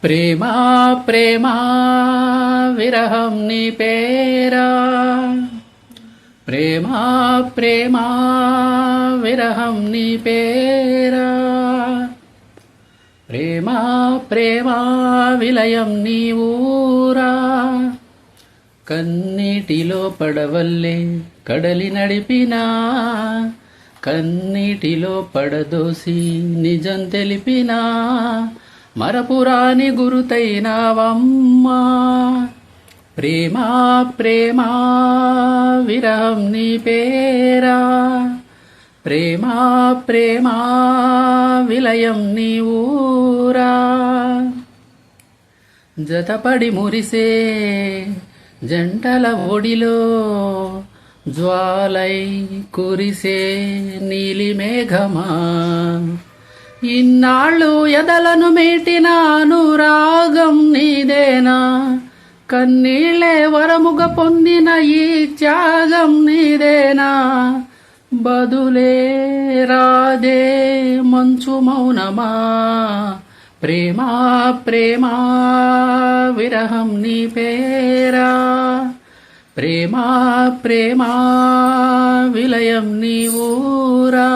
ప్రేమా ప్రేమా విరహం నీ పేరా, ప్రేమా ప్రేమా విరహం నీ పేరా, ప్రేమా ప్రేమా విలయం నీ ఊరా. కన్నీటిలో పడవల్లే కడలి నడిపినా, కన్నీటిలో పడదోసి నిజం తెలిపినా, మరపురాని గురుతైనావమ్మా. ప్రేమా ప్రేమా విరహం నీ పేరా, ప్రేమా ప్రేమా విలయం నీ ఊరా. జతపడి మురిసే జంటల ఒడిలో జ్వాలై కురిసే నీలి మేఘమా. ఇన్నాళ్ళు ఎదలను మీటిన అనురాగం నీదేనా, కన్నీళ్ళే వరముగ పొందిన ఈ త్యాగం నీదేనా. బదులే రాదే మంచు మౌనమా, ప్రేమా ప్రేమా విరహం నీ పేరా, ప్రేమా ప్రేమా విలయం నీ ఊరా.